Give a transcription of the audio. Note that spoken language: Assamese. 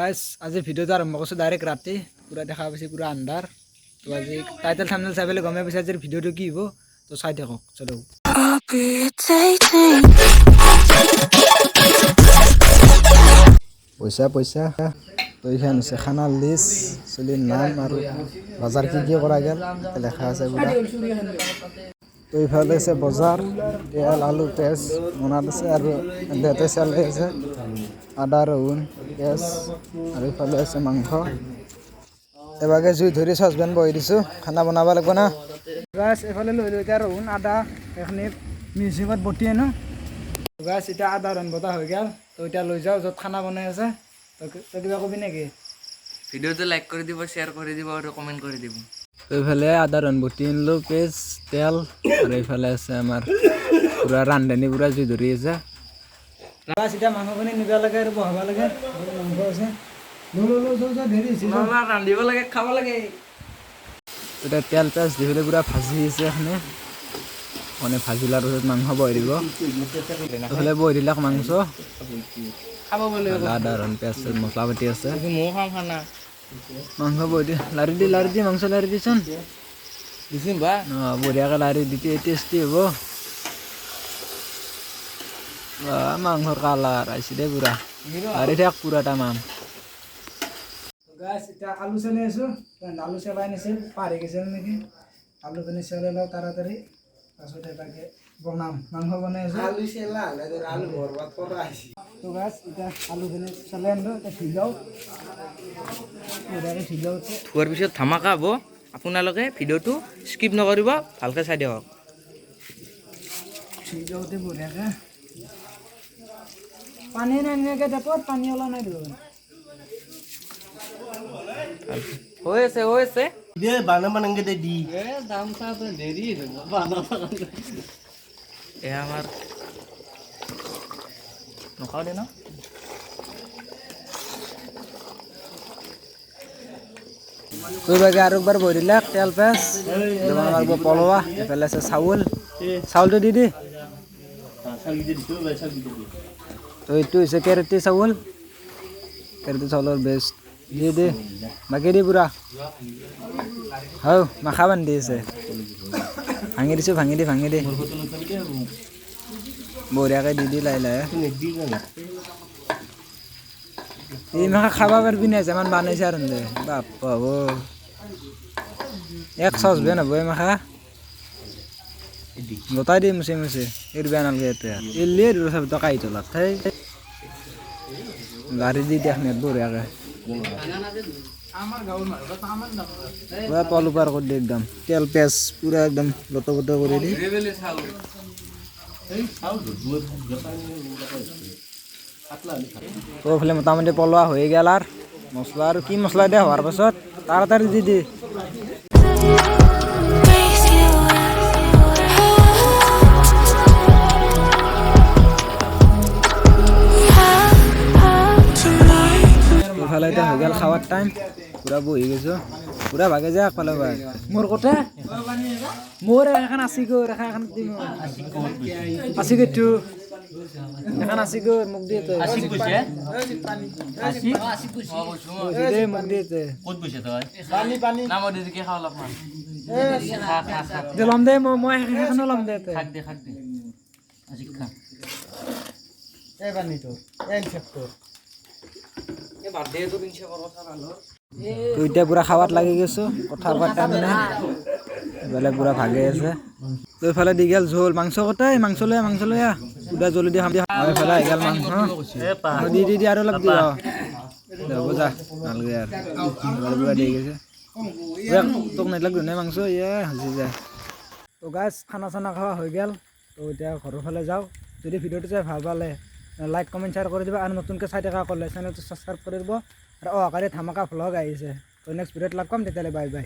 গাইস আজি ভিডিওটো আৰম্ভ কৰিছো ডাইৰেক্ট ৰাতি পুৰা দেখা পাইছে পুৰা আন্ধাৰ তো আজি টাইটেল থাম্বনেল চাই পেলাই গমে পাইছে আজি ভিডিওটো কি হ'ব তো চাই থাকক চলো পইচা পইচা তো এইখান আছে খানাৰ লিষ্ট চলিৰ নাম আৰু বজাৰ কি কৰা গেল লেখা আছে পুৰা তো এইফালে আছে বজাৰ তেল আলু পেঁয়াজ মনাত আছে আৰু দেতে চালে আছে আদা ৰহুন পেঁয়াজ আৰু এইফালে আছে মাংস এবাগে জুই ধৰি চচপেন বহি দিছোঁ খানা বনাব লাগিব না গাছ এইফালে লৈ লৈ এতিয়া ৰহুন আদা এইখিনি মিউজিকত বটি আনো গাছ এতিয়া আদা ৰহুন বটা হৈ গ'ল তো এতিয়া লৈ যাওঁ য'ত খানা বনাই আছে তই কিবা কবি নেকি ভিডিওটো লাইক কৰি দিব শ্বেয়াৰ কৰি দিব আৰু কমেণ্ট কৰি দিব এইফালে আদা ৰহুন বটি আনিলোঁ পেঁয়াজ তেল আৰু এইফালে আছে আমাৰ পুৰা ৰান্ধনি পুৰা জুই ধৰি আছে গাছ এতিয়া মাংসখিনি নিব লাগে আৰু বহাব লাগে মাংস আছে ৰান্ধিব লাগে খাব লাগে এতিয়া তেল পেঁয়াজ দি পেলাই পুৰা ভাজি আছে এখনে মানে ভাজি লোৱাৰ পিছত মাংস বহি দিব এইফালে বহি দিলাক মাংস খাব বোলে আদা ৰহুন পেঁয়াজ মছলা পাতি আছে ময়ো খাম খানা মাংস বহি দি লাৰি দি মাংস লাৰি দিচোন দিছিম বা বঢ়িয়াকৈ লাৰি দি টেষ্টি হ'ব মাংসৰ কালাৰ আহিছে দেই পুৰা লাৰি থাক পুৰা তামাম গাইছ এতিয়া আলু চেলাই আছোঁ আলু চেলাই আনিছিল পাহৰি গৈছিল নেকি আলুখিনি চেলাই লওঁ তাড়াতাড়ি তাৰপিছত এটাকে বনাম মাংস বনাই আছোঁ আলু চেলা আলু বৰবাদ কৰা আহিছে তো গাইছ এতিয়া আলুখিনি চেলাই আনিলোঁ এতিয়া ভিজাওঁ ধোৱাৰ পিছত ধামাকা হ'ব আপোনালোকে ভিডিঅ'টো স্কিপ নকৰিব ভালকৈ চাই দিয়ক ভিজাওঁতে বঢ়িয়াকৈ পানী নাইনিয়াকৈ টেপত পানী ওলোৱা নাই দিব হৈ আছে দে বানামান এনেকে দে দি দাম চা দেৰি এয়া আমাৰ নখাওঁ দে ন তুই বাগে আৰু একবাৰ বহি দিলাক তেল পেঁয়াজ আমাৰ পলৱা এইফালে আছে চাউলটো দি তো এইটো হৈছে কেৰেটি চাউল চাউলৰ বেষ্ট দি বাকী দি পুৰা হৌ মাখা বান্ধি আছে ভাঙি দিছোঁ ভাঙি দি বঢ়িয়াকৈ দি লাহে লাহে এই মাখা খাব পাৰিবি নাই যিমান বানাইছে আৰু বাপ হ'ব এক চচপেন হ'ব এই মাখা গোটাই দি মুচি এৰ বেয়া নালাগে এতিয়া এলিয়ে তই কাঢ়ি তলাত সেই লাৰি দি দেখ নেট বঢ়িয়াকৈ পুৰা তল ওপৰ কৰি দি একদম তেল পেঁয়াজ পুৰা একদম লট কৰি দি তো এইফালে মোটামুটি পলোৱা হৈ গ'ল আৰু মছলা আৰু কি মছলা দিয়া হোৱাৰ পাছত তাড়াতাড়ি দি এইফালে এতিয়া হৈ গ'ল খাৱাৰ টাইম পুৰা বহি গৈছোঁ পুৰা ভাগে যায় একফালে ভাগ মোৰ কথা মোৰ এখন আছি গৈ এখন আছি গৈটো এখন আছি গৈ মোক দিয়ে মোক দিয়ে ল'ম দে মই সেইখনো ল'ম দে তো এতিয়া পুৰা খাৱাত লাগি গৈছোঁ কথা কোৱাৰ টাইম নাই এইফালে পুৰা ভাগে আছে তো এইফালে দি গ'ল জোল মাংস কটাই মাংস লৈ পুৰা জলদি খাম এইফালে আহি গ'ল মাংস দি আৰু অলপ দি হ'ব যা ভালকৈ আৰু পুৰা দি গৈছে তোক নেলাগ ধুনীয়া মাংস সাজি যায় তো গাছ খানা চানা খোৱা হৈ গ'ল তো এতিয়া ঘৰৰ ফালে যাওঁ যদি ভিডিঅ'টো চাই ভাল পালে লাইক কমেণ্ট শ্বেয়াৰ কৰি দিব আৰু নতুনকৈ চাই থকা ক'লে চেনেলটো ছাবস্ক্ৰাইব কৰি দিব আৰু অহাকালি ধামাকা ভ্লগ আহিছে তো নেক্সট ভিডিঅ'ত লগ পাম তেতিয়াহ'লে বাই বাই